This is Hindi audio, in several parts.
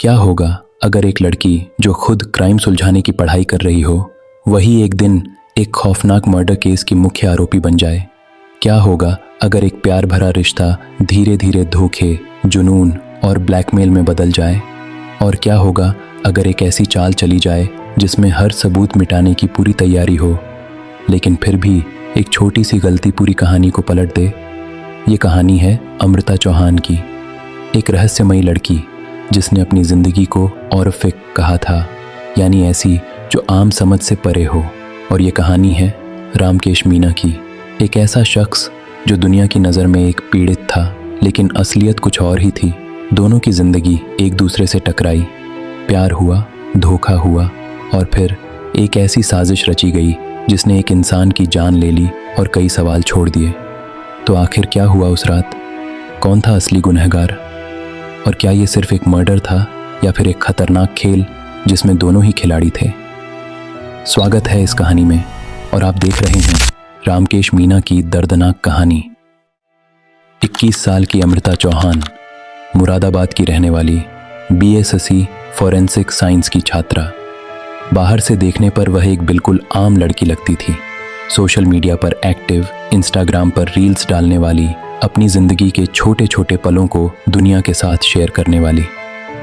क्या होगा अगर एक लड़की जो खुद क्राइम सुलझाने की पढ़ाई कर रही हो, वही एक दिन एक खौफनाक मर्डर केस की मुख्य आरोपी बन जाए? क्या होगा अगर एक प्यार भरा रिश्ता धीरे धीरे धोखे, जुनून और ब्लैकमेल में बदल जाए? और क्या होगा अगर एक ऐसी चाल चली जाए जिसमें हर सबूत मिटाने की पूरी तैयारी हो, लेकिन फिर भी एक छोटी सी गलती पूरी कहानी को पलट दे? ये कहानी है अमृता चौहान की, एक रहस्यमयी लड़की जिसने अपनी ज़िंदगी को ऑरफिक कहा था, यानी ऐसी जो आम समझ से परे हो। और ये कहानी है रामकेश मीना की, एक ऐसा शख्स जो दुनिया की नज़र में एक पीड़ित था, लेकिन असलियत कुछ और ही थी। दोनों की ज़िंदगी एक दूसरे से टकराई, प्यार हुआ, धोखा हुआ और फिर एक ऐसी साजिश रची गई जिसने एक इंसान की जान ले ली और कई सवाल छोड़ दिए। तो आखिर क्या हुआ उस रात? कौन था असली गुनहगार? और क्या ये सिर्फ एक मर्डर था या फिर एक खतरनाक खेल जिसमें दोनों ही खिलाड़ी थे? स्वागत है इस कहानी में और आप देख रहे हैं रामकेश मीना की दर्दनाक कहानी। 21 साल की अमृता चौहान, मुरादाबाद की रहने वाली, BSc फॉरेंसिक साइंस की छात्रा। बाहर से देखने पर वह एक बिल्कुल आम लड़की लगती थी। सोशल मीडिया पर एक्टिव, इंस्टाग्राम पर रील्स डालने वाली, अपनी ज़िंदगी के छोटे छोटे पलों को दुनिया के साथ शेयर करने वाली।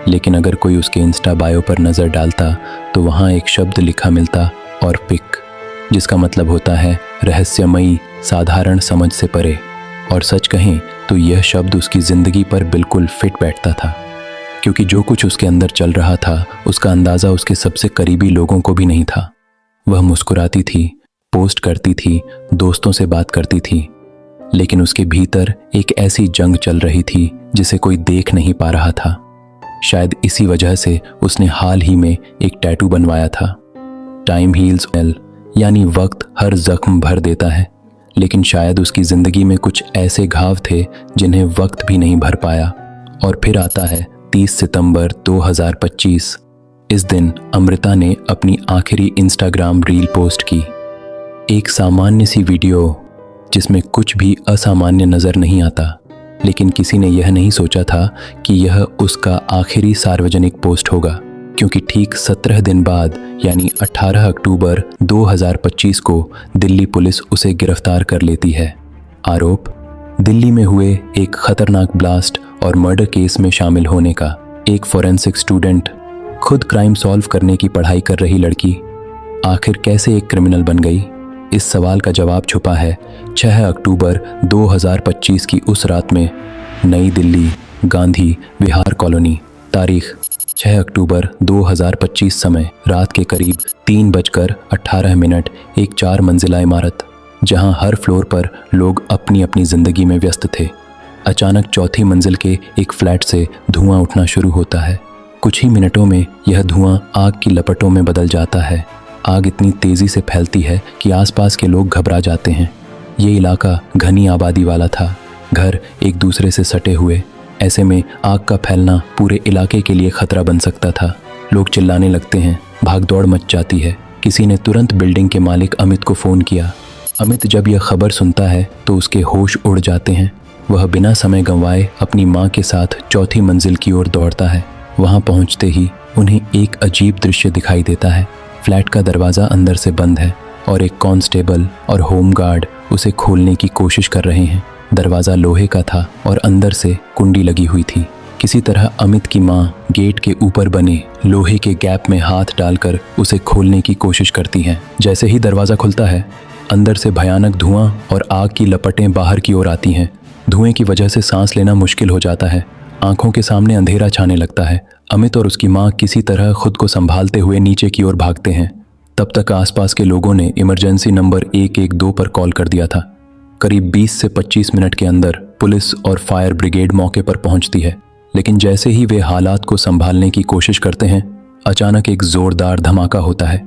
लेकिन अगर कोई उसके इंस्टा बायो पर नज़र डालता तो वहाँ एक शब्द लिखा मिलता, और पिक, जिसका मतलब होता है रहस्यमयी, साधारण समझ से परे। और सच कहें तो यह शब्द उसकी ज़िंदगी पर बिल्कुल फिट बैठता था, क्योंकि जो कुछ उसके अंदर चल रहा था उसका अंदाज़ा उसके सबसे करीबी लोगों को भी नहीं था। वह मुस्कुराती थी, पोस्ट करती थी, दोस्तों से बात करती थी, लेकिन उसके भीतर एक ऐसी जंग चल रही थी जिसे कोई देख नहीं पा रहा था। शायद इसी वजह से उसने हाल ही में एक टैटू बनवाया था। टाइम हील्स वेल, यानी वक्त हर जख्म भर देता है, लेकिन शायद उसकी ज़िंदगी में कुछ ऐसे घाव थे जिन्हें वक्त भी नहीं भर पाया। और फिर आता है 30 सितंबर 2025। इस दिन अमृता ने अपनी आखिरी इंस्टाग्राम रील पोस्ट की। एक सामान्य सी वीडियो जिसमें कुछ भी असामान्य नज़र नहीं आता, लेकिन किसी ने यह नहीं सोचा था कि यह उसका आखिरी सार्वजनिक पोस्ट होगा, क्योंकि ठीक 17 दिन बाद यानी 18 अक्टूबर 2025 को दिल्ली पुलिस उसे गिरफ्तार कर लेती है। आरोप, दिल्ली में हुए एक खतरनाक ब्लास्ट और मर्डर केस में शामिल होने का। एक फॉरेंसिक स्टूडेंट, खुद क्राइम सॉल्व करने की पढ़ाई कर रही लड़की, आखिर कैसे एक क्रिमिनल बन गई? इस सवाल का जवाब छुपा है 6 अक्टूबर 2025 की उस रात में, नई दिल्ली, गांधी विहार कॉलोनी। तारीख 6 अक्टूबर 2025, समय रात के करीब 3:18। एक 4 मंजिला इमारत जहां हर फ्लोर पर लोग अपनी अपनी ज़िंदगी में व्यस्त थे। अचानक चौथी मंजिल के एक फ्लैट से धुआं उठना शुरू होता है। कुछ ही मिनटों में यह धुआं आग की लपटों में बदल जाता है। आग इतनी तेज़ी से फैलती है कि आसपास के लोग घबरा जाते हैं। ये इलाका घनी आबादी वाला था, घर एक दूसरे से सटे हुए। ऐसे में आग का फैलना पूरे इलाके के लिए खतरा बन सकता था। लोग चिल्लाने लगते हैं, भागदौड़ मच जाती है। किसी ने तुरंत बिल्डिंग के मालिक अमित को फ़ोन किया। अमित जब यह खबर सुनता है तो उसके होश उड़ जाते हैं। वह बिना समय गंवाए अपनी माँ के साथ चौथी मंजिल की ओर दौड़ता है। वहाँ पहुँचते ही उन्हें एक अजीब दृश्य दिखाई देता है। फ्लैट का दरवाज़ा अंदर से बंद है और एक कांस्टेबल और होमगार्ड उसे खोलने की कोशिश कर रहे हैं। दरवाज़ा लोहे का था और अंदर से कुंडी लगी हुई थी। किसी तरह अमित की माँ गेट के ऊपर बने लोहे के गैप में हाथ डालकर उसे खोलने की कोशिश करती हैं। जैसे ही दरवाज़ा खुलता है, अंदर से भयानक धुआं और आग की लपटें बाहर की ओर आती हैं। धुएं की वजह से सांस लेना मुश्किल हो जाता है। आंखों के सामने अंधेरा छाने लगता है। अमित और उसकी माँ किसी तरह खुद को संभालते हुए नीचे की ओर भागते हैं। तब तक आसपास के लोगों ने इमरजेंसी नंबर 112 पर कॉल कर दिया था। करीब 20 से 25 मिनट के अंदर पुलिस और फायर ब्रिगेड मौके पर पहुंचती है, लेकिन जैसे ही वे हालात को संभालने की कोशिश करते हैं, अचानक एक जोरदार धमाका होता है।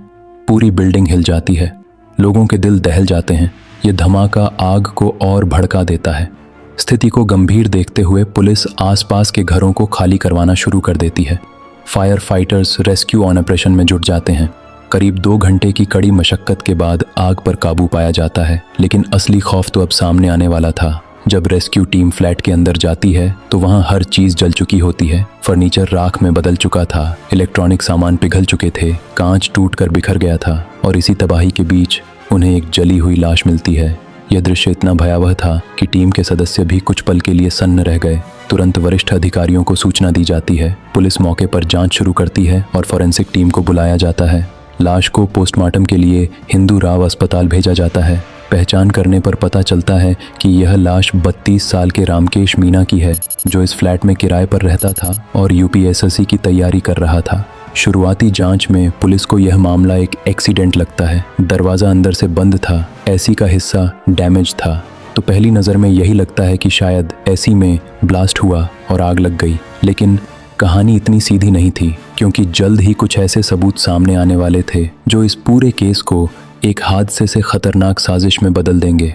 पूरी बिल्डिंग हिल जाती है। लोगों के दिल दहल जाते हैं। ये धमाका आग को और भड़का देता है। स्थिति को गंभीर देखते हुए पुलिस आसपास के घरों को खाली करवाना शुरू कर देती है। फायर फाइटर्स रेस्क्यू ऑपरेशन में जुट जाते हैं। करीब 2 घंटे की कड़ी मशक्कत के बाद आग पर काबू पाया जाता है, लेकिन असली खौफ तो अब सामने आने वाला था। जब रेस्क्यू टीम फ्लैट के अंदर जाती है तो वहां हर चीज जल चुकी होती है। फर्नीचर राख में बदल चुका था, इलेक्ट्रॉनिक सामान पिघल चुके थे, कांच टूटकर बिखर गया था और इसी तबाही के बीच उन्हें एक जली हुई लाश मिलती है। यह दृश्य इतना भयावह था कि टीम के सदस्य भी कुछ पल के लिए सन्न रह गए। तुरंत वरिष्ठ अधिकारियों को सूचना दी जाती है। पुलिस मौके पर जांच शुरू करती है और फॉरेंसिक टीम को बुलाया जाता है। लाश को पोस्टमार्टम के लिए हिंदू राव अस्पताल भेजा जाता है। पहचान करने पर पता चलता है कि यह लाश 32 साल के रामकेश मीना की है, जो इस फ्लैट में किराए पर रहता था और यूपीएसएससी की तैयारी कर रहा था। शुरुआती जांच में पुलिस को यह मामला एक एक्सीडेंट लगता है। दरवाज़ा अंदर से बंद था, एसी का हिस्सा डैमेज था, तो पहली नज़र में यही लगता है कि शायद एसी में ब्लास्ट हुआ और आग लग गई। लेकिन कहानी इतनी सीधी नहीं थी, क्योंकि जल्द ही कुछ ऐसे सबूत सामने आने वाले थे जो इस पूरे केस को एक हादसे से खतरनाक साजिश में बदल देंगे।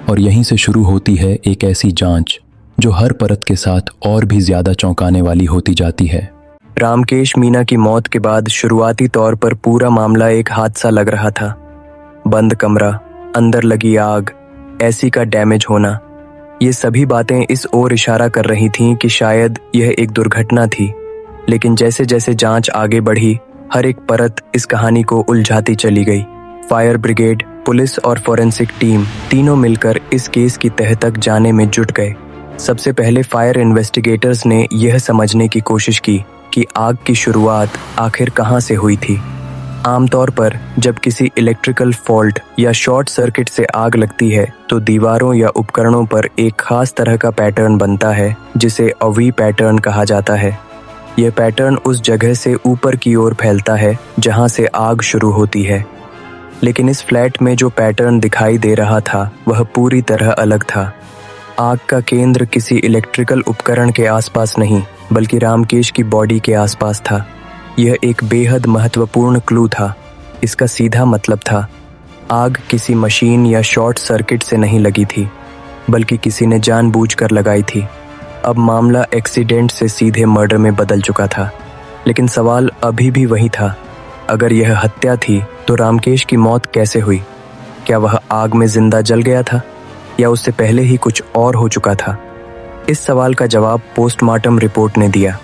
और यहीं से शुरू होती है एक ऐसी जांच जो हर परत के साथ और भी ज़्यादा चौंकाने वाली होती जाती है। रामकेश मीना की मौत के बाद शुरुआती तौर पर पूरा मामला एक हादसा लग रहा था। बंद कमरा, अंदर लगी आग, एसी का डैमेज होना, ये सभी बातें इस ओर इशारा कर रही थीं कि शायद यह एक दुर्घटना थी। लेकिन जैसे जैसे जांच आगे बढ़ी, हर एक परत इस कहानी को उलझाती चली गई। फायर ब्रिगेड, पुलिस और फॉरेंसिक टीम तीनों मिलकर इस केस की तह तक जाने में जुट गए। सबसे पहले फायर इन्वेस्टिगेटर्स ने यह समझने की कोशिश की कि आग की शुरुआत आखिर कहां से हुई थी। आमतौर पर जब किसी इलेक्ट्रिकल फॉल्ट या शॉर्ट सर्किट से आग लगती है तो दीवारों या उपकरणों पर एक खास तरह का पैटर्न बनता है, जिसे वी पैटर्न कहा जाता है। यह पैटर्न उस जगह से ऊपर की ओर फैलता है जहां से आग शुरू होती है। लेकिन इस फ्लैट में जो पैटर्न दिखाई दे रहा था वह पूरी तरह अलग था। आग का केंद्र किसी इलेक्ट्रिकल उपकरण के आसपास नहीं, बल्कि रामकेश की बॉडी के आसपास था। यह एक बेहद महत्वपूर्ण क्लू था। इसका सीधा मतलब था, आग किसी मशीन या शॉर्ट सर्किट से नहीं लगी थी, बल्कि किसी ने जानबूझकर लगाई थी। अब मामला एक्सीडेंट से सीधे मर्डर में बदल चुका था। लेकिन सवाल अभी भी वही था, अगर यह हत्या थी तो रामकेश की मौत कैसे हुई? क्या वह आग में जिंदा जल गया था या उससे पहले ही कुछ और हो चुका था? इस सवाल का जवाब पोस्टमार्टम रिपोर्ट ने दिया।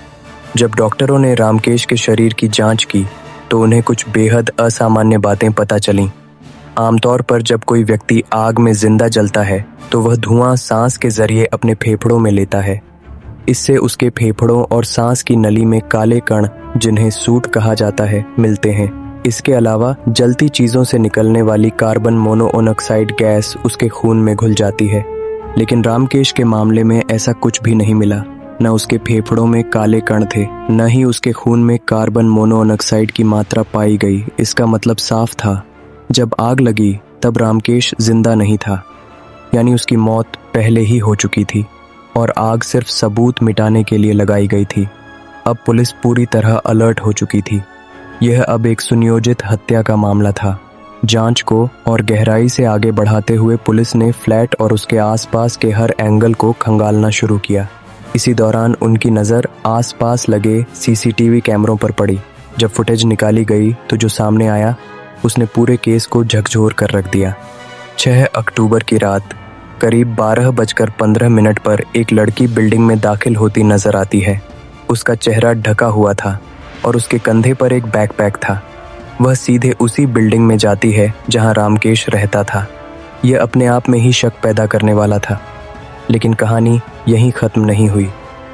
जब डॉक्टरों ने रामकेश के शरीर की जांच की तो उन्हें कुछ बेहद असामान्य बातें पता चलीं। आमतौर पर जब कोई व्यक्ति आग में जिंदा जलता है तो वह धुआं सांस के जरिए अपने फेफड़ों में लेता है। इससे उसके फेफड़ों और सांस की नली में काले कण, जिन्हें सूट कहा जाता है, मिलते हैं। इसके अलावा जलती चीज़ों से निकलने वाली कार्बन मोनोऑक्साइड गैस उसके खून में घुल जाती है। लेकिन रामकेश के मामले में ऐसा कुछ भी नहीं मिला। न उसके फेफड़ों में काले कण थे, न ही उसके खून में कार्बन मोनोऑक्साइड की मात्रा पाई गई। इसका मतलब साफ था, जब आग लगी तब रामकेश जिंदा नहीं था, यानी उसकी मौत पहले ही हो चुकी थी और आग सिर्फ सबूत मिटाने के लिए लगाई गई थी। अब पुलिस पूरी तरह अलर्ट हो चुकी थी। यह अब एक सुनियोजित हत्या का मामला था। जांच को और गहराई से आगे बढ़ाते हुए पुलिस ने फ्लैट और उसके आसपास के हर एंगल को खंगालना शुरू किया। इसी दौरान उनकी नज़र आसपास लगे सीसीटीवी कैमरों पर पड़ी। जब फुटेज निकाली गई तो जो सामने आया उसने पूरे केस को झकझोर कर रख दिया। 6 अक्टूबर की रात करीब 12:15 पर एक लड़की बिल्डिंग में दाखिल होती नजर आती है। उसका चेहरा ढका हुआ था और उसके कंधे पर एक बैकपैक था। वह सीधे उसी बिल्डिंग में जाती है जहां रामकेश रहता था। यह अपने आप में ही शक पैदा करने वाला था। लेकिन कहानी यहीं ख़त्म नहीं हुई।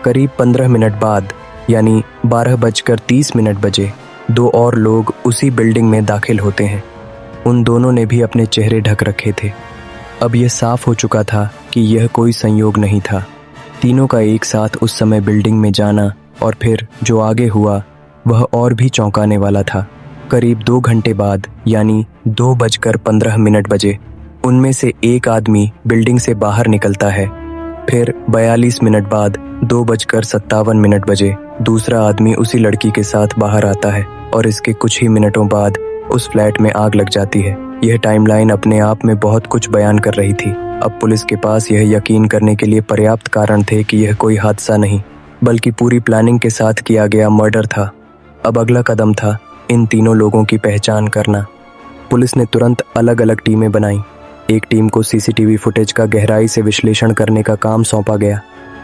करीब 15 मिनट बाद, यानी 12:30 बजे, 2 और लोग उसी बिल्डिंग में दाखिल होते हैं। उन दोनों ने भी अपने चेहरे ढक रखे थे। अब यह साफ हो चुका था कि यह कोई संयोग नहीं था। तीनों का एक साथ उस समय बिल्डिंग में जाना और फिर जो आगे हुआ वह और भी चौंकाने वाला था। करीब 2 घंटे बाद, यानी 2:15 बजे, उनमें से एक आदमी बिल्डिंग से बाहर निकलता है। फिर 42 मिनट बाद 2:57 बजे दूसरा आदमी उसी लड़की के साथ बाहर आता है और इसके कुछ ही मिनटों बाद उस फ्लैट में आग लग जाती है। यह टाइमलाइन अपने आप में बहुत कुछ बयान कर रही थी। अब पुलिस के पास यह यकीन करने के लिए पर्याप्त कारण थे कि यह कोई हादसा नहीं, बल्कि पूरी प्लानिंग के साथ किया गया मर्डर था। अब अगला कदम था इन तीनों लोगों की पहचान करना। पुलिस ने तुरंत अलग अलग टीमें बनाई। एक टीम को सीसीटीवी फुटेज का गहराई से विश्लेषण करने का काम सौंपा गया।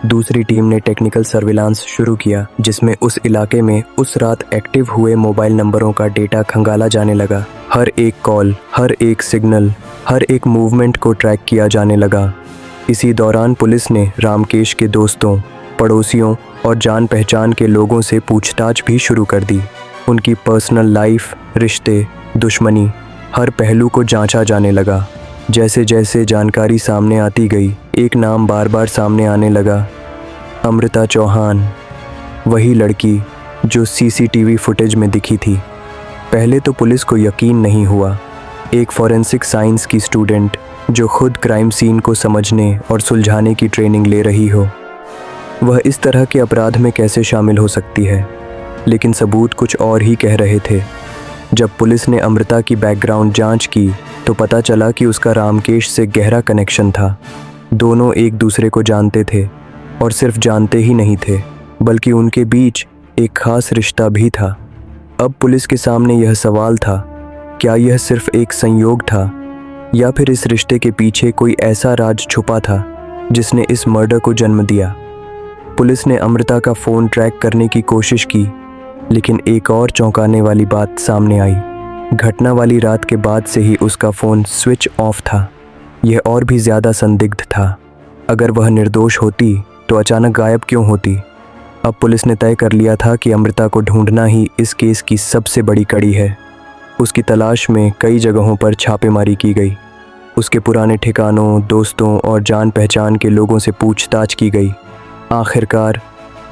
दूसरी टीम ने टेक्निकल सर्विलांस शुरू किया, जिसमें उस इलाके में उस रात एक्टिव हुए मोबाइल नंबरों का डेटा खंगाला जाने लगा। हर एक कॉल, हर एक सिग्नल, हर एक मूवमेंट को ट्रैक किया जाने लगा। इसी दौरान पुलिस ने रामकेश के दोस्तों, पड़ोसियों और जान पहचान के लोगों से पूछताछ भी शुरू कर दी। उनकी पर्सनल लाइफ, रिश्ते, दुश्मनी, हर पहलू को जांचा जाने लगा। जैसे जैसे जानकारी सामने आती गई, एक नाम बार बार सामने आने लगा, अमृता चौहान, वही लड़की जो सीसीटीवी फुटेज में दिखी थी। पहले तो पुलिस को यकीन नहीं हुआ। एक फॉरेंसिक साइंस की स्टूडेंट जो खुद क्राइम सीन को समझने और सुलझाने की ट्रेनिंग ले रही हो, वह इस तरह के अपराध में कैसे शामिल हो सकती है। लेकिन सबूत कुछ और ही कह रहे थे। जब पुलिस ने अमृता की बैकग्राउंड जांच की तो पता चला कि उसका रामकेश से गहरा कनेक्शन था। दोनों एक दूसरे को जानते थे और सिर्फ जानते ही नहीं थे, बल्कि उनके बीच एक खास रिश्ता भी था। अब पुलिस के सामने यह सवाल था, क्या यह सिर्फ एक संयोग था या फिर इस रिश्ते के पीछे कोई ऐसा राज छुपा था जिसने इस मर्डर को जन्म दिया। पुलिस ने अमृता का फ़ोन ट्रैक करने की कोशिश की, लेकिन एक और चौंकाने वाली बात सामने आई। घटना वाली रात के बाद से ही उसका फ़ोन स्विच ऑफ था। यह और भी ज़्यादा संदिग्ध था। अगर वह निर्दोष होती तो अचानक गायब क्यों होती। अब पुलिस ने तय कर लिया था कि अमृता को ढूंढना ही इस केस की सबसे बड़ी कड़ी है। उसकी तलाश में कई जगहों पर छापेमारी की गई। उसके पुराने ठिकानों, दोस्तों और जान पहचान के लोगों से पूछताछ की गई। आखिरकार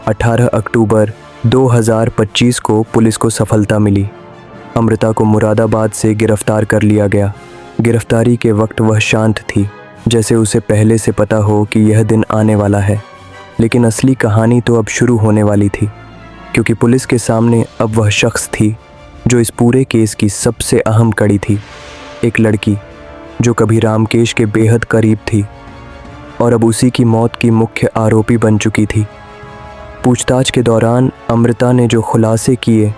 18 अक्टूबर 2025 को पुलिस को सफलता मिली। अमृता को मुरादाबाद से गिरफ्तार कर लिया गया। गिरफ्तारी के वक्त वह शांत थी, जैसे उसे पहले से पता हो कि यह दिन आने वाला है। लेकिन असली कहानी तो अब शुरू होने वाली थी, क्योंकि पुलिस के सामने अब वह शख्स थी जो इस पूरे केस की सबसे अहम कड़ी थी। एक लड़की जो कभी रामकेश के बेहद करीब थी और अब उसी की मौत की मुख्य आरोपी बन चुकी थी। पूछताछ के दौरान अमृता ने जो खुलासे किए,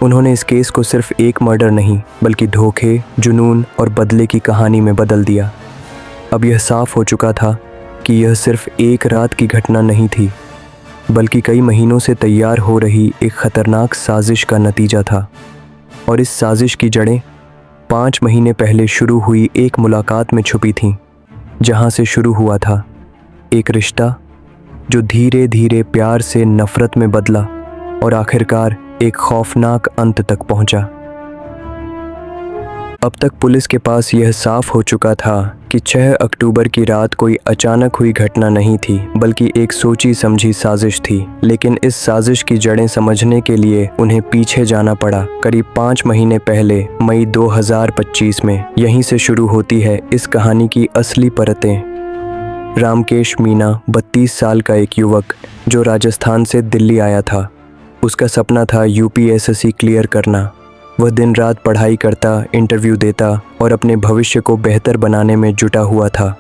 उन्होंने इस केस को सिर्फ एक मर्डर नहीं, बल्कि धोखे, जुनून और बदले की कहानी में बदल दिया। अब यह साफ हो चुका था कि यह सिर्फ एक रात की घटना नहीं थी, बल्कि कई महीनों से तैयार हो रही एक खतरनाक साजिश का नतीजा था। और इस साजिश की जड़ें 5 महीने पहले शुरू हुई एक मुलाकात में छुपी थीं, जहां से शुरू हुआ था एक रिश्ता जो धीरे धीरे प्यार से नफरत में बदला और आखिरकार एक खौफनाक अंत तक पहुंचा। अब तक पुलिस के पास यह साफ हो चुका था कि 6 अक्टूबर की रात कोई अचानक हुई घटना नहीं थी, बल्कि एक सोची समझी साजिश थी। लेकिन इस साजिश की जड़ें समझने के लिए उन्हें पीछे जाना पड़ा। करीब 5 महीने पहले, मई 2025 में, यहीं से शुरू होती है इस कहानी की असली परतें। रामकेश मीना 32 साल का एक युवक जो राजस्थान से दिल्ली आया था। उसका सपना था यूपीएससी क्लियर करना। वह दिन रात पढ़ाई करता, इंटरव्यू देता और अपने भविष्य को बेहतर बनाने में जुटा हुआ था।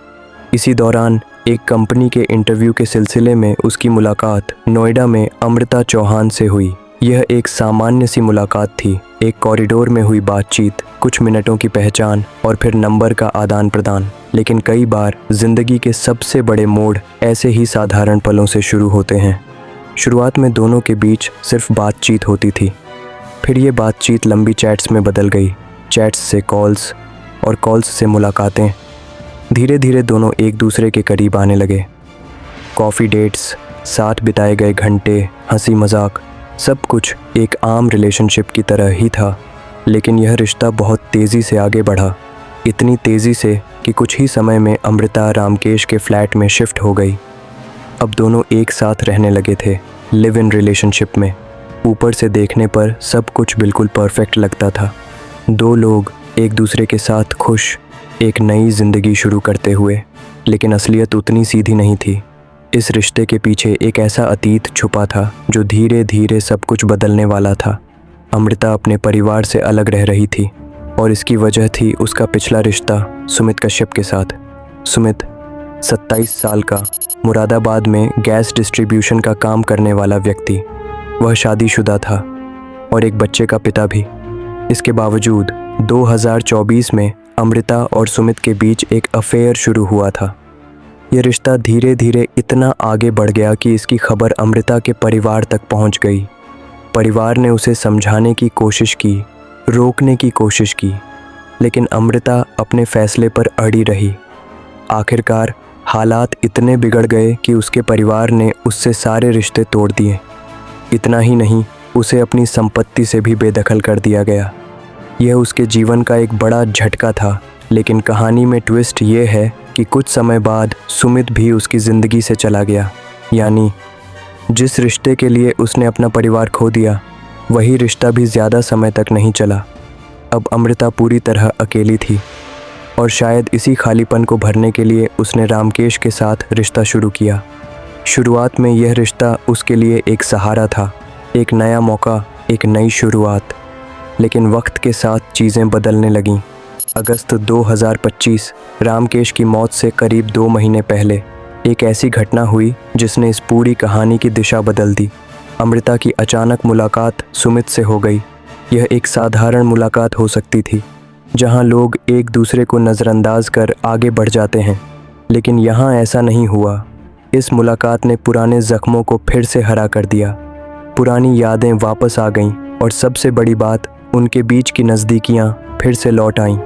इसी दौरान एक कंपनी के इंटरव्यू के सिलसिले में उसकी मुलाकात नोएडा में अमृता चौहान से हुई। यह एक सामान्य सी मुलाकात थी, एक कॉरिडोर में हुई बातचीत, कुछ मिनटों की पहचान और फिर नंबर का आदान प्रदान। लेकिन कई बार जिंदगी के सबसे बड़े मोड़ ऐसे ही साधारण पलों से शुरू होते हैं। शुरुआत में दोनों के बीच सिर्फ बातचीत होती थी, फिर ये बातचीत लंबी चैट्स में बदल गई, चैट्स से कॉल्स और कॉल्स से मुलाकातें। धीरे धीरे दोनों एक दूसरे के करीब आने लगे। कॉफ़ी डेट्स, साथ बिताए गए घंटे, हंसी मजाक, सब कुछ एक आम रिलेशनशिप की तरह ही था। लेकिन यह रिश्ता बहुत तेज़ी से आगे बढ़ा, इतनी तेज़ी से कि कुछ ही समय में अमृता रामकेश के फ्लैट में शिफ्ट हो गई। अब दोनों एक साथ रहने लगे थे, लिव इन रिलेशनशिप में। ऊपर से देखने पर सब कुछ बिल्कुल परफेक्ट लगता था। 2 लोग एक दूसरे के साथ खुश, एक नई ज़िंदगी शुरू करते हुए। लेकिन असलियत उतनी सीधी नहीं थी। इस रिश्ते के पीछे एक ऐसा अतीत छुपा था जो धीरे धीरे सब कुछ बदलने वाला था। अमृता अपने परिवार से अलग रह रही थी और इसकी वजह थी उसका पिछला रिश्ता सुमित कश्यप के साथ। सुमित 27 साल का, मुरादाबाद में गैस डिस्ट्रीब्यूशन का काम करने वाला व्यक्ति। वह शादीशुदा था और एक बच्चे का पिता भी। इसके बावजूद 2024 में अमृता और सुमित के बीच एक अफेयर शुरू हुआ था। ये रिश्ता धीरे धीरे इतना आगे बढ़ गया कि इसकी खबर अमृता के परिवार तक पहुंच गई। परिवार ने उसे समझाने की कोशिश की, रोकने की कोशिश की, लेकिन अमृता अपने फैसले पर अड़ी रही। आखिरकार हालात इतने बिगड़ गए कि उसके परिवार ने उससे सारे रिश्ते तोड़ दिए। इतना ही नहीं, उसे अपनी संपत्ति से भी बेदखल कर दिया गया। यह उसके जीवन का एक बड़ा झटका था, लेकिन कहानी में ट्विस्ट ये है कि कुछ समय बाद सुमित भी उसकी ज़िंदगी से चला गया। यानी जिस रिश्ते के लिए उसने अपना परिवार खो दिया, वही रिश्ता भी ज़्यादा समय तक नहीं चला। अब अमृता पूरी तरह अकेली थी और शायद इसी खालीपन को भरने के लिए उसने रामकेश के साथ रिश्ता शुरू किया। शुरुआत में यह रिश्ता उसके लिए एक सहारा था, एक नया मौका, एक नई शुरुआत। लेकिन वक्त के साथ चीज़ें बदलने लगीं। अगस्त 2025, रामकेश की मौत से करीब 2 महीने पहले एक ऐसी घटना हुई जिसने इस पूरी कहानी की दिशा बदल दी। अमृता की अचानक मुलाकात सुमित से हो गई। यह एक साधारण मुलाकात हो सकती थी, जहां लोग एक दूसरे को नज़रअंदाज कर आगे बढ़ जाते हैं, लेकिन यहाँ ऐसा नहीं हुआ। इस मुलाकात ने पुराने ज़ख्मों को फिर से हरा कर दिया। पुरानी यादें वापस आ गईं और सबसे बड़ी बात, उनके बीच की नज़दीकियाँ फिर से लौट आईं।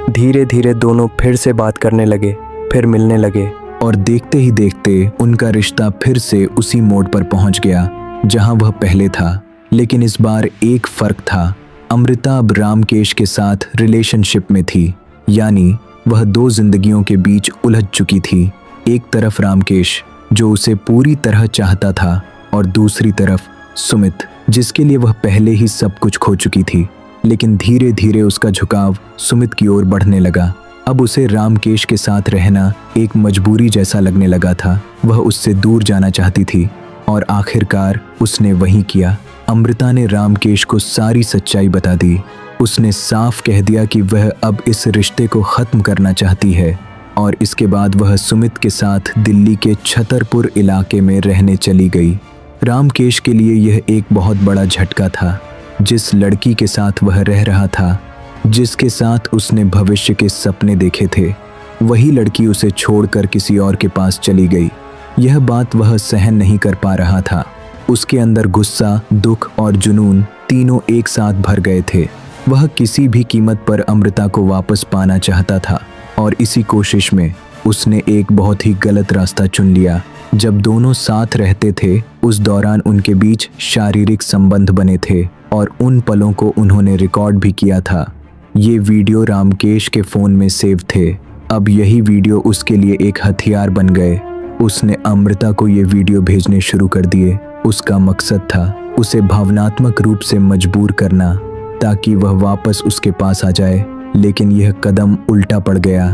धीरे धीरे दोनों फिर से बात करने लगे, फिर मिलने लगे और देखते ही देखते उनका रिश्ता फिर से उसी मोड़ पर पहुंच गया जहां वह पहले था। लेकिन इस बार एक फ़र्क था, अमृता अब रामकेश के साथ रिलेशनशिप में थी। यानी वह 2 जिंदगियों के बीच उलझ चुकी थी। एक तरफ रामकेश जो उसे पूरी तरह चाहता था, और दूसरी तरफ सुमित जिसके लिए वह पहले ही सब कुछ खो चुकी थी। लेकिन धीरे धीरे उसका झुकाव सुमित की ओर बढ़ने लगा। अब उसे रामकेश के साथ रहना एक मजबूरी जैसा लगने लगा था। वह उससे दूर जाना चाहती थी और आखिरकार उसने वही किया। अमृता ने रामकेश को सारी सच्चाई बता दी। उसने साफ कह दिया कि वह अब इस रिश्ते को ख़त्म करना चाहती है और इसके बाद वह सुमित के साथ दिल्ली के छतरपुर इलाके में रहने चली गई। रामकेश के लिए यह एक बहुत बड़ा झटका था। जिस लड़की के साथ वह रह रहा था, जिसके साथ उसने भविष्य के सपने देखे थे, वही लड़की उसे छोड़कर किसी और के पास चली गई। यह बात वह सहन नहीं कर पा रहा था। उसके अंदर गुस्सा, दुख और जुनून तीनों एक साथ भर गए थे। वह किसी भी कीमत पर अमृता को वापस पाना चाहता था और इसी कोशिश में उसने एक बहुत ही गलत रास्ता चुन लिया। जब दोनों साथ रहते थे, उस दौरान उनके बीच शारीरिक संबंध बने थे और उन पलों को उन्होंने रिकॉर्ड भी किया था। ये वीडियो रामकेश के फ़ोन में सेव थे। अब यही वीडियो उसके लिए एक हथियार बन गए। उसने अमृता को ये वीडियो भेजने शुरू कर दिए। उसका मकसद था उसे भावनात्मक रूप से मजबूर करना ताकि वह वापस उसके पास आ जाए। लेकिन यह कदम उल्टा पड़ गया।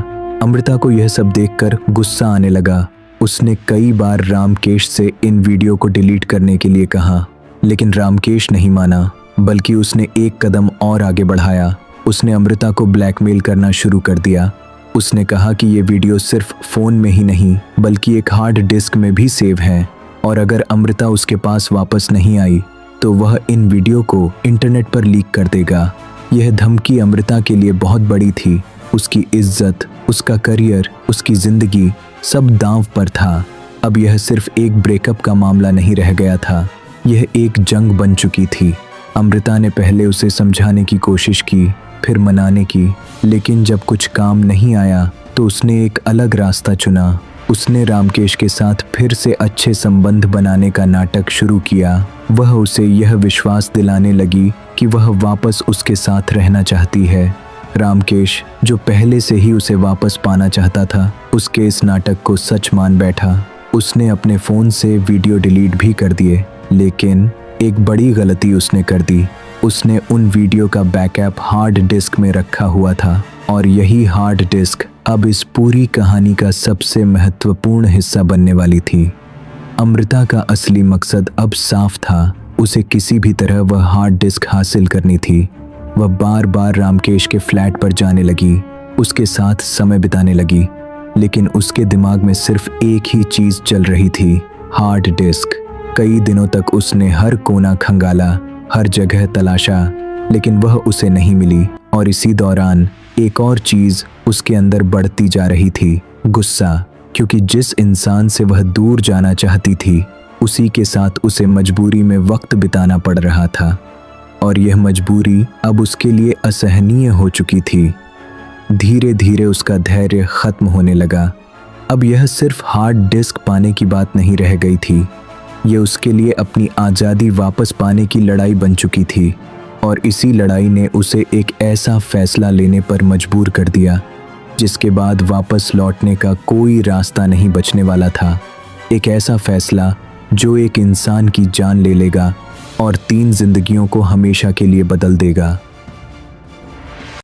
अमृता को यह सब देखकर गुस्सा आने लगा। उसने कई बार रामकेश से इन वीडियो को डिलीट करने के लिए कहा, लेकिन रामकेश नहीं माना, बल्कि उसने एक कदम और आगे बढ़ाया। उसने अमृता को ब्लैकमेल करना शुरू कर दिया। उसने कहा कि ये वीडियो सिर्फ फ़ोन में ही नहीं बल्कि एक हार्ड डिस्क में भी सेव है और अगर अमृता उसके पास वापस नहीं आई तो वह इन वीडियो को इंटरनेट पर लीक कर देगा। यह धमकी अमृता के लिए बहुत बड़ी थी। उसकी इज्जत, उसका करियर, उसकी ज़िंदगी सब दांव पर था। अब यह सिर्फ एक ब्रेकअप का मामला नहीं रह गया था, यह एक जंग बन चुकी थी। अमृता ने पहले उसे समझाने की कोशिश की, फिर मनाने की, लेकिन जब कुछ काम नहीं आया तो उसने एक अलग रास्ता चुना। उसने रामकेश के साथ फिर से अच्छे संबंध बनाने का नाटक शुरू किया। वह उसे यह विश्वास दिलाने लगी कि वह वापस उसके साथ रहना चाहती है। रामकेश, जो पहले से ही उसे वापस पाना चाहता था, उसके इस नाटक को सच मान बैठा। उसने अपने फ़ोन से वीडियो डिलीट भी कर दिए, लेकिन एक बड़ी गलती उसने कर दी। उसने उन वीडियो का बैकअप हार्ड डिस्क में रखा हुआ था और यही हार्ड डिस्क अब इस पूरी कहानी का सबसे महत्वपूर्ण हिस्सा बनने वाली थी। अमृता का असली मकसद अब साफ था। उसे किसी भी तरह वह हार्ड डिस्क हासिल करनी थी। वह बार बार रामकेश के फ्लैट पर जाने लगी, उसके साथ समय बिताने लगी, लेकिन उसके दिमाग में सिर्फ एक ही चीज़ चल रही थी, हार्ड डिस्क। कई दिनों तक उसने हर कोना खंगाला, हर जगह तलाशा, लेकिन वह उसे नहीं मिली और इसी दौरान एक और चीज उसके अंदर बढ़ती जा रही थी, गुस्सा, क्योंकि जिस इंसान से वह दूर जाना चाहती थी उसी के साथ उसे मजबूरी में वक्त बिताना पड़ रहा था और यह मजबूरी अब उसके लिए असहनीय हो चुकी थी। धीरे धीरे उसका धैर्य खत्म होने लगा। अब यह सिर्फ हार्ड डिस्क पाने की बात नहीं रह गई थी, ये उसके लिए अपनी आज़ादी वापस पाने की लड़ाई बन चुकी थी और इसी लड़ाई ने उसे एक ऐसा फैसला लेने पर मजबूर कर दिया जिसके बाद वापस लौटने का कोई रास्ता नहीं बचने वाला था। एक ऐसा फैसला जो एक इंसान की जान ले लेगा और 3 जिंदगियों को हमेशा के लिए बदल देगा।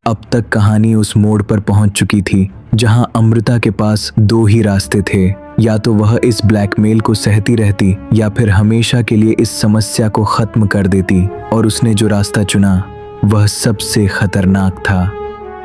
अब तक कहानी उस मोड़ पर पहुंच चुकी थी जहां अमृता के पास 2 ही रास्ते थे, या तो वह इस ब्लैकमेल को सहती रहती या फिर हमेशा के लिए इस समस्या को खत्म कर देती, और उसने जो रास्ता चुना वह सबसे खतरनाक था।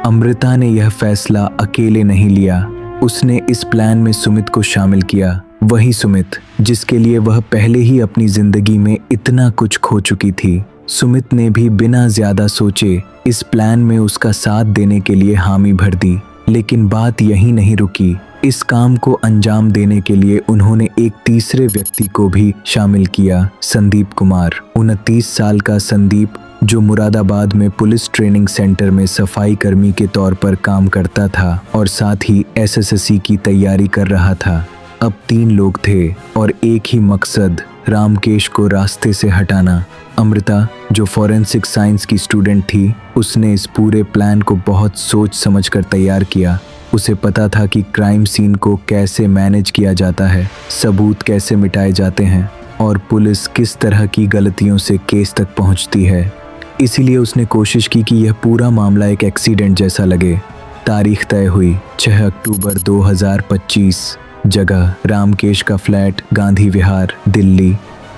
अमृता ने यह फैसला अकेले नहीं लिया, उसने इस प्लान में सुमित को शामिल किया, वही सुमित जिसके लिए वह पहले ही अपनी जिंदगी में इतना कुछ खो चुकी थी। सुमित ने भी बिना ज्यादा सोचे इस प्लान में उसका साथ देने के लिए हामी भर दी। लेकिन बात यहीं नहीं रुकी, इस काम को अंजाम देने के लिए उन्होंने एक तीसरे व्यक्ति को भी शामिल किया, संदीप कुमार। 29 साल का संदीप, जो मुरादाबाद में पुलिस ट्रेनिंग सेंटर में सफाई कर्मी के तौर पर काम करता था और साथ ही SSSC की तैयारी कर रहा था। अब 3 लोग थे और एक ही मकसद, रामकेश को रास्ते से हटाना। अमृता, जो फॉरेंसिक साइंस की स्टूडेंट थी, उसने इस पूरे प्लान को बहुत सोच समझकर तैयार किया। उसे पता था कि क्राइम सीन को कैसे मैनेज किया जाता है, सबूत कैसे मिटाए जाते हैं और पुलिस किस तरह की गलतियों से केस तक पहुंचती है। इसीलिए उसने कोशिश की कि यह पूरा मामला एक एक्सीडेंट जैसा लगे। तारीख तय हुई 6 अक्टूबर 2025। जगह रामकेश का फ्लैट, गांधी विहार, दिल्ली।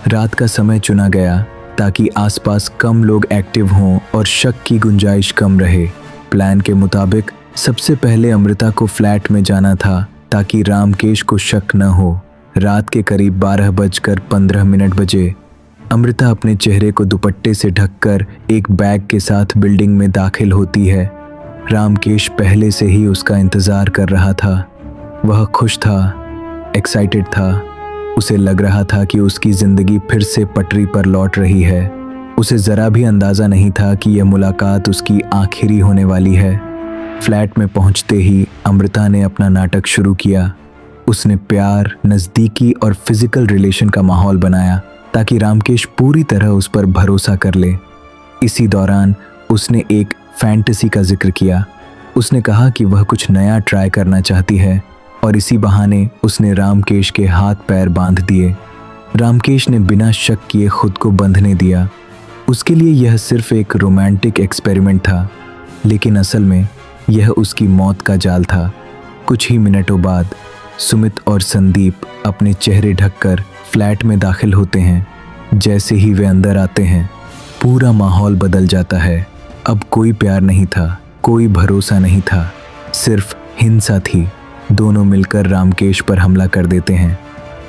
रात का समय चुना गया ताकि आसपास कम लोग एक्टिव हों और शक की गुंजाइश कम रहे। प्लान के मुताबिक सबसे पहले अमृता को फ्लैट में जाना था ताकि रामकेश को शक न हो। रात के करीब 12:15 बजे अमृता अपने चेहरे को दुपट्टे से ढककर एक बैग के साथ बिल्डिंग में दाखिल होती है। रामकेश पहले से ही उसका इंतजार कर रहा था। वह खुश था, एक्साइटेड था। उसे लग रहा था कि उसकी जिंदगी फिर से पटरी पर लौट रही है। उसे जरा भी अंदाजा नहीं था कि यह मुलाकात उसकी आखिरी होने वाली है। फ्लैट में पहुंचते ही अमृता ने अपना नाटक शुरू किया। उसने प्यार, नज़दीकी और फिजिकल रिलेशन का माहौल बनाया ताकि रामकेश पूरी तरह उस पर भरोसा कर ले। इसी दौरान उसने एक फैंटेसी का जिक्र किया। उसने कहा कि वह कुछ नया ट्राई करना चाहती है और इसी बहाने उसने रामकेश के हाथ पैर बांध दिए। रामकेश ने बिना शक किए खुद को बंधने दिया। उसके लिए यह सिर्फ एक रोमांटिक एक्सपेरिमेंट था, लेकिन असल में यह उसकी मौत का जाल था। कुछ ही मिनटों बाद सुमित और संदीप अपने चेहरे ढककर फ्लैट में दाखिल होते हैं। जैसे ही वे अंदर आते हैं, पूरा माहौल बदल जाता है। अब कोई प्यार नहीं था, कोई भरोसा नहीं था, सिर्फ हिंसा थी। दोनों मिलकर रामकेश पर हमला कर देते हैं।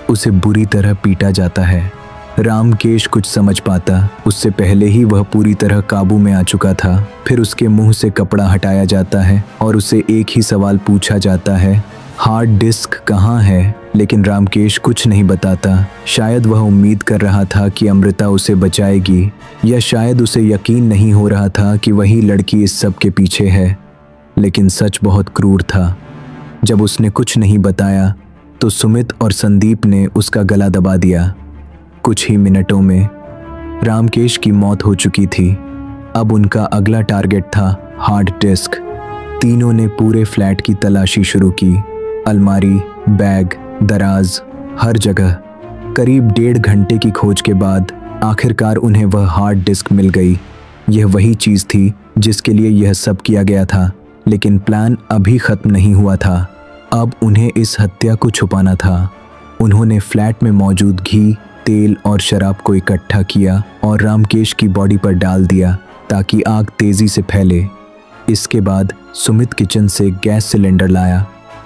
उसे बुरी तरह पीटा जाता है। रामकेश कुछ समझ पाता उससे पहले ही वह पूरी तरह काबू में आ चुका था। फिर उसके मुंह से कपड़ा हटाया जाता है और उसे एक ही सवाल पूछा जाता है, हार्ड डिस्क कहाँ है? लेकिन रामकेश कुछ नहीं बताता। शायद वह उम्मीद कर रहा था कि अमृता उसे बचाएगी, या शायद उसे यकीन नहीं हो रहा था कि वही लड़की इस सब के पीछे है। लेकिन सच बहुत क्रूर था। जब उसने कुछ नहीं बताया तो सुमित और संदीप ने उसका गला दबा दिया। कुछ ही मिनटों में रामकेश की मौत हो चुकी थी। अब उनका अगला टारगेट था हार्ड डिस्क। तीनों ने पूरे फ्लैट की तलाशी शुरू की, अलमारी, बैग, दराज, हर जगह। करीब 1.5 घंटे की खोज के बाद आखिरकार उन्हें वह हार्ड डिस्क मिल गई। यह वही चीज़ थी जिसके लिए यह सब किया गया था। लेकिन प्लान अभी ख़त्म नहीं हुआ था। अब उन्हें इस हत्या को छुपाना था। उन्होंने फ्लैट में मौजूद घी, तेल और शराब को इकट्ठा किया और रामकेश की बॉडी पर डाल दिया ताकि आग तेज़ी से फैले। इसके बाद सुमित किचन से गैस सिलेंडर लाया,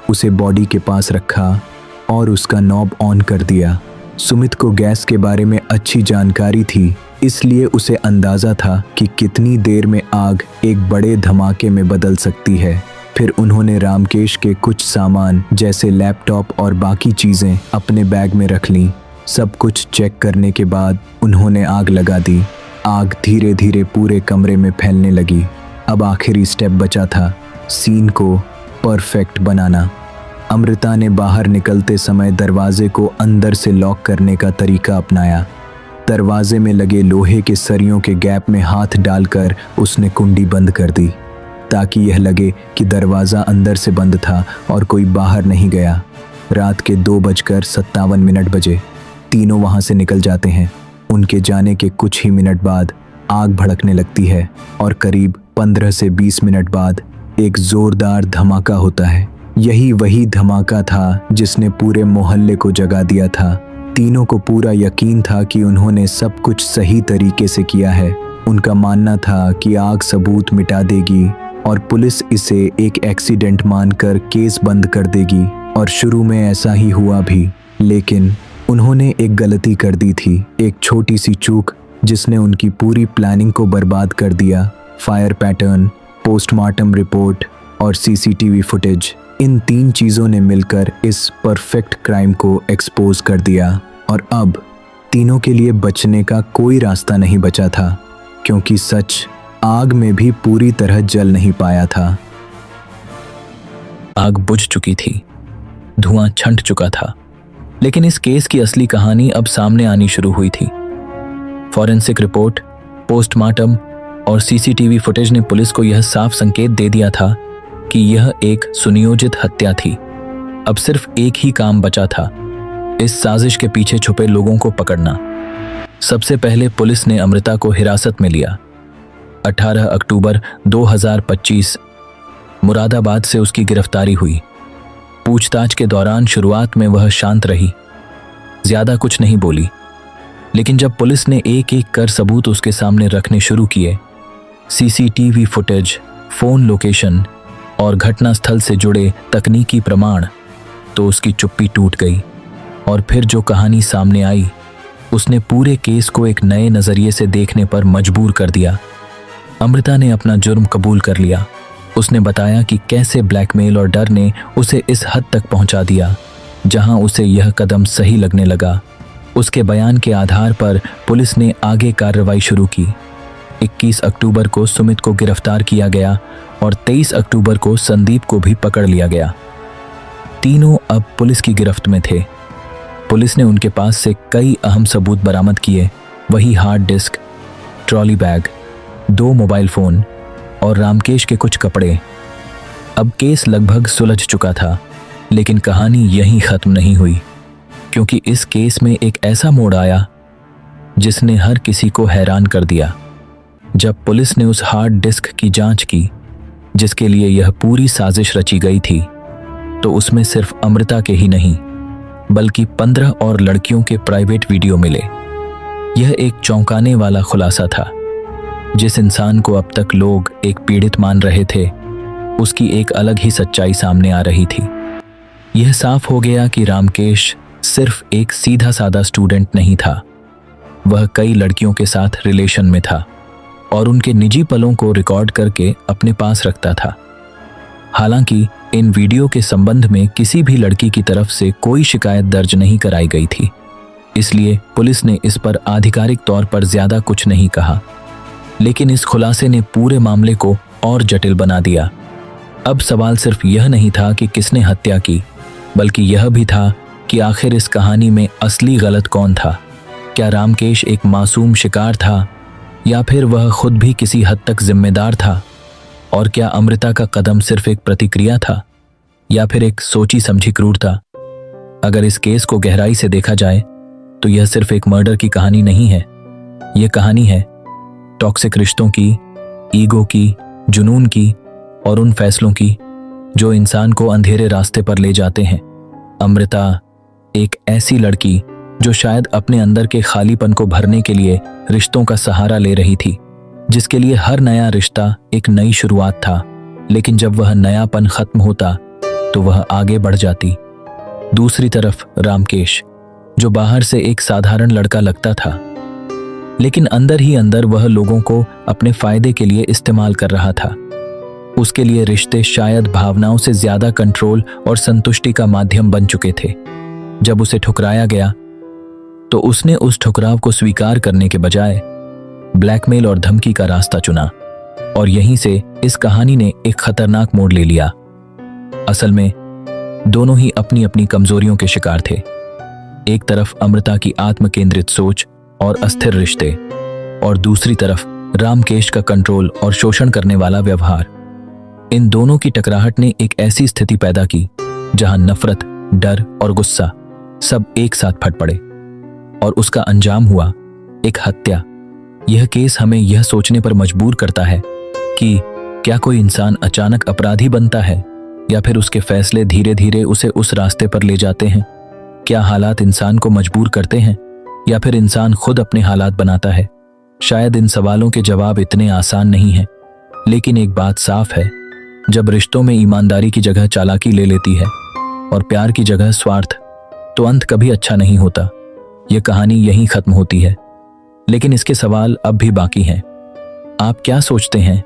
उसे बॉडी के पास रखा और उसका नॉब ऑन कर दिया। सुमित को गैस के बारे में अच्छी जानकारी थी, इसलिए उसे अंदाजा था कि कितनी देर में आग एक बड़े धमाके में बदल सकती है। फिर उन्होंने रामकेश के कुछ सामान जैसे लैपटॉप और बाकी चीजें अपने बैग में रख लीं। सब कुछ चेक करने के बाद उन्होंने आग लगा दी। आग धीरे धीरे पूरे कमरे में फैलने लगी। अब आखिरी स्टेप बचा था, सीन को परफेक्ट बनाना। अमृता ने बाहर निकलते समय दरवाजे को अंदर से लॉक करने का तरीका अपनाया। दरवाजे में लगे लोहे के सरियों के गैप में हाथ डालकर उसने कुंडी बंद कर दी, ताकि यह लगे कि दरवाज़ा अंदर से बंद था और कोई बाहर नहीं गया। रात के 2:57 बजे तीनों वहाँ से निकल जाते हैं। उनके जाने के कुछ ही मिनट बाद आग भड़कने लगती है और करीब 15 से 20 मिनट बाद एक जोरदार धमाका होता है। यही वही धमाका था जिसने पूरे मोहल्ले को जगा दिया था। तीनों को पूरा यकीन था कि उन्होंने सब कुछ सही तरीके से किया है। उनका मानना था कि आग सबूत मिटा देगी और पुलिस इसे एक एक्सीडेंट मानकर केस बंद कर देगी, और शुरू में ऐसा ही हुआ भी। लेकिन उन्होंने एक गलती कर दी थी, एक छोटी सी चूक जिसने उनकी पूरी प्लानिंग को बर्बाद कर दिया। फायर पैटर्न, पोस्टमार्टम रिपोर्ट और सीसीटीवी फुटेज, इन 3 चीज़ों ने मिलकर इस परफेक्ट क्राइम को एक्सपोज कर दिया। और अब तीनों के लिए बचने का कोई रास्ता नहीं बचा था, क्योंकि सच आग में भी पूरी तरह जल नहीं पाया था। आग बुझ चुकी थी, धुआं छंट चुका था, लेकिन इस केस की असली कहानी अब सामने आनी शुरू हुई थी। फॉरेंसिक रिपोर्ट, पोस्टमार्टम और सीसीटीवी फुटेज ने पुलिस को यह साफ संकेत दे दिया था कि यह एक सुनियोजित हत्या थी। अब सिर्फ एक ही काम बचा था, इस साजिश के पीछे छुपे लोगों को पकड़ना। सबसे पहले पुलिस ने अमृता को हिरासत में लिया। 18 अक्टूबर 2025 मुरादाबाद से उसकी गिरफ्तारी हुई। पूछताछ के दौरान शुरुआत में वह शांत रही, ज्यादा कुछ नहीं बोली, लेकिन जब पुलिस ने एक एक कर सबूत उसके सामने रखने शुरू किए, सीसीटीवी फुटेज, फोन लोकेशन और घटनास्थल से जुड़े तकनीकी प्रमाण, तो उसकी चुप्पी टूट गई। और फिर जो कहानी सामने आई, उसने पूरे केस को एक नए नजरिए से देखने पर मजबूर कर दिया। अमृता ने अपना जुर्म कबूल कर लिया। उसने बताया कि कैसे ब्लैकमेल और डर ने उसे इस हद तक पहुंचा दिया जहां उसे यह कदम सही लगने लगा। उसके बयान के आधार पर पुलिस ने आगे कार्रवाई शुरू की। 21 अक्टूबर को सुमित को गिरफ्तार किया गया और 23 अक्टूबर को संदीप को भी पकड़ लिया गया। तीनों अब पुलिस की गिरफ्त में थे। पुलिस ने उनके पास से कई अहम सबूत बरामद किए, वही hard disk, trolley bag, 2 mobile phone और रामकेश के कुछ कपड़े। अब केस लगभग सुलझ चुका था, लेकिन कहानी यहीं खत्म नहीं हुई, क्योंकि इस केस में एक ऐसा मोड़ आया जिसने हर किसी को हैरान कर दिया। जब पुलिस ने उस हार्ड डिस्क की जांच की जिसके लिए यह पूरी साजिश रची गई थी, तो उसमें सिर्फ अमृता के ही नहीं बल्कि 15 और लड़कियों के प्राइवेट वीडियो मिले। यह एक चौंकाने वाला खुलासा था। जिस इंसान को अब तक लोग एक पीड़ित मान रहे थे, उसकी एक अलग ही सच्चाई सामने आ रही थी। यह साफ हो गया कि रामकेश सिर्फ एक सीधा साधा स्टूडेंट नहीं था, वह कई लड़कियों के साथ रिलेशन में था और उनके निजी पलों को रिकॉर्ड करके अपने पास रखता था। हालांकि इन वीडियो के संबंध में किसी भी लड़की की तरफ से कोई शिकायत दर्ज नहीं कराई गई थी, इसलिए पुलिस ने इस पर आधिकारिक तौर पर ज्यादा कुछ नहीं कहा। लेकिन इस खुलासे ने पूरे मामले को और जटिल बना दिया। अब सवाल सिर्फ यह नहीं था कि किसने हत्या की, बल्कि यह भी था कि आखिर इस कहानी में असली गलत कौन था। क्या रामकेश एक मासूम शिकार था, या फिर वह खुद भी किसी हद तक जिम्मेदार था? और क्या अमृता का कदम सिर्फ एक प्रतिक्रिया था, या फिर एक सोची समझी क्रूरता? अगर इस केस को गहराई से देखा जाए तो यह सिर्फ एक मर्डर की कहानी नहीं है। यह कहानी है टॉक्सिक रिश्तों की, ईगो की, जुनून की और उन फैसलों की जो इंसान को अंधेरे रास्ते पर ले जाते हैं। अमृता एक ऐसी लड़की जो शायद अपने अंदर के खालीपन को भरने के लिए रिश्तों का सहारा ले रही थी, जिसके लिए हर नया रिश्ता एक नई शुरुआत था, लेकिन जब वह नयापन खत्म होता तो वह आगे बढ़ जाती। दूसरी तरफ रामकेश, जो बाहर से एक साधारण लड़का लगता था, लेकिन अंदर ही अंदर वह लोगों को अपने फायदे के लिए इस्तेमाल कर रहा था। उसके लिए रिश्ते शायद भावनाओं से ज्यादा कंट्रोल और संतुष्टि का माध्यम बन चुके थे। जब उसे ठुकराया गया तो उसने उस ठुकराव को स्वीकार करने के बजाय ब्लैकमेल और धमकी का रास्ता चुना, और यहीं से इस कहानी ने एक खतरनाक मोड़ ले लिया। असल में दोनों ही अपनी अपनी कमजोरियों के शिकार थे। एक तरफ अमृता की आत्म केंद्रित सोच और अस्थिर रिश्ते, और दूसरी तरफ रामकेश का कंट्रोल और शोषण करने वाला व्यवहार। इन दोनों की टकराहट ने एक ऐसी स्थिति पैदा की जहां नफरत, डर और गुस्सा सब एक साथ फट पड़े, और उसका अंजाम हुआ एक हत्या। यह केस हमें यह सोचने पर मजबूर करता है कि क्या कोई इंसान अचानक अपराधी बनता है, या फिर उसके फैसले धीरे धीरे उसे उस रास्ते पर ले जाते हैं। क्या हालात इंसान को मजबूर करते हैं, या फिर इंसान खुद अपने हालात बनाता है? शायद इन सवालों के जवाब इतने आसान नहीं हैं, लेकिन एक बात साफ है, जब रिश्तों में ईमानदारी की जगह चालाकी ले लेती है और प्यार की जगह स्वार्थ, तो अंत कभी अच्छा नहीं होता। यह कहानी यहीं खत्म होती है, लेकिन इसके सवाल अब भी बाकी हैं। आप क्या सोचते हैं,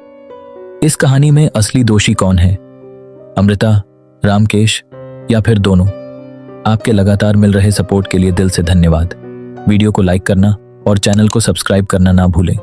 इस कहानी में असली दोषी कौन है? अमृता, रामकेश, या फिर दोनों? आपके लगातार मिल रहे सपोर्ट के लिए दिल से धन्यवाद। वीडियो को लाइक करना और चैनल को सब्सक्राइब करना ना भूलें।